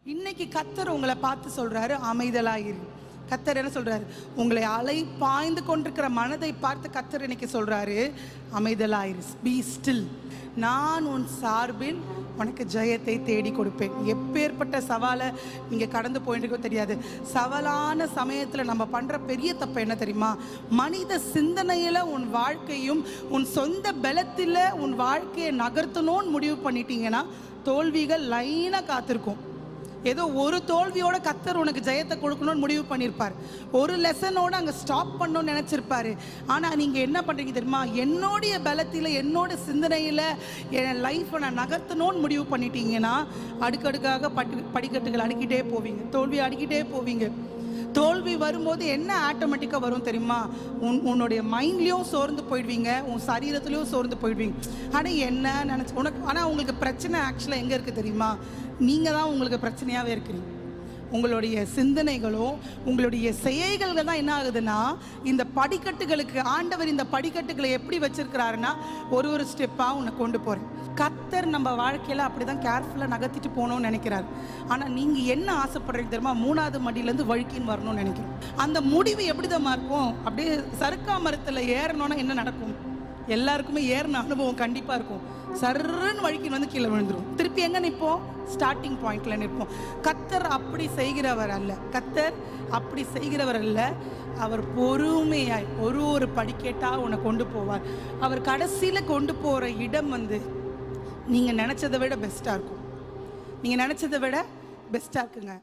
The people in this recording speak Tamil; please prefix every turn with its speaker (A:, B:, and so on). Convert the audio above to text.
A: இன்னைக்கு கர்த்தர் உங்களை பார்த்து சொல்றாரு, அமைதலாயிரு. கர்த்தர் என்ன சொல்றாரு? உங்களை அலை பாய்ந்து கொண்டிருக்கிற மனதை பார்த்து கர்த்தர் இன்னைக்கு சொல்றாரு, அமைதலாயிரு, பி ஸ்டில். நான் உன் சார்பில் உனக்கு ஜெயத்தை தேடி கொடுப்பேன். எப்பேற்பட்ட சவாலை நீங்க கடந்து போயிட்டு தெரியாது. சவாலான சமயத்துல நம்ம பண்ற பெரிய தப்பு என்ன தெரியுமா? மனித சிந்தனையில உன் வாழ்க்கையும் உன் சொந்த பலத்தில் உன் வாழ்க்கையை நகர்த்தணும்னு முடிவு பண்ணிட்டீங்கன்னா தோல்விகள் லைனா காத்திருக்கும். ஏதோ ஒரு தோல்வியோட கர்த்தர் உனக்கு ஜெயத்தை கொடுக்கணும்னு முடிவு பண்ணியிருப்பார். ஒரு லெசனோட அங்கே ஸ்டாப் பண்ணணும்னு நினச்சிருப்பாரு. ஆனால் நீங்கள் என்ன பண்ணுறீங்க தெரியுமா? என்னுடைய பலத்தில் என்னோட சிந்தனையில் என் லைஃப்பை நான் நகர்த்தணும்னு முடிவு பண்ணிட்டீங்கன்னா அடுக்கடுக்காக படிக்கட்டுகள் அடிக்கிட்டே போவீங்க, தோல்வி அடிக்கிட்டே போவீங்க. தோல்வி வரும்போது என்ன ஆட்டோமேட்டிக்காக வரும் தெரியுமா? உன்னுடைய மைண்ட்லேயும் சோர்ந்து போயிடுவீங்க, உன் சரீரத்துலேயும் சோர்ந்து போயிடுவீங்க. ஆனால் என்ன நினச்சி உனக்கு, ஆனால் உங்களுக்கு பிரச்சனை ஆக்சுவலாக எங்கே இருக்குது தெரியுமா? நீங்கள் தான் உங்களுக்கு பிரச்சனையாகவே இருக்கிறீங்க. உங்களுடைய சிந்தனைகளும் உங்களுடைய செயல்கள் தான் என்ன ஆகுதுன்னா, இந்த படிக்கட்டுகளுக்கு ஆண்டவர் இந்த படிக்கட்டுகளை எப்படி வச்சிருக்கிறாருன்னா ஒரு ஸ்டெப்பாக உன்னை கொண்டு போகிறேன். கர்த்தர் நம்ம வாழ்க்கையில் அப்படி தான் கேர்ஃபுல்லாக நகர்த்திட்டு போகணும்னு நினைக்கிறார். ஆனால் நீங்கள் என்ன ஆசைப்படுறீங்க தெரியுமா? 3வது மடியிலேருந்து வழுக்கின்னு வரணும்னு நினைக்கிறோம். அந்த முடிவு எப்படி தான் இருக்கும்? அப்படியே சறுக்கா மரத்தில் ஏறணும்னா என்ன நடக்கும்? எல்லாருக்குமே ஏறின அனுபவம் கண்டிப்பாக இருக்கும். சர்ன்னு வழுக்கின்னு வந்து கீழே விழுந்துடும். திருப்பி எங்கே நிற்போம்? ஸ்டார்டிங் பாயிண்ட்ல நிற்போம். கர்த்தர் அப்படி செய்கிறவர் அல்ல. கர்த்தர் அப்படி செய்கிறவர் அல்ல. அவர் பொறுமையாய் ஒரு படிக்கட்டாக உன்னை கொண்டு போவார். அவர் கடைசியில் கொண்டு போகிற இடம் நீங்கள் நினச்சதை விட பெஸ்ட்டாக இருக்கும். நீங்கள் நினச்சதை விட பெஸ்ட்டாக இருக்குங்க.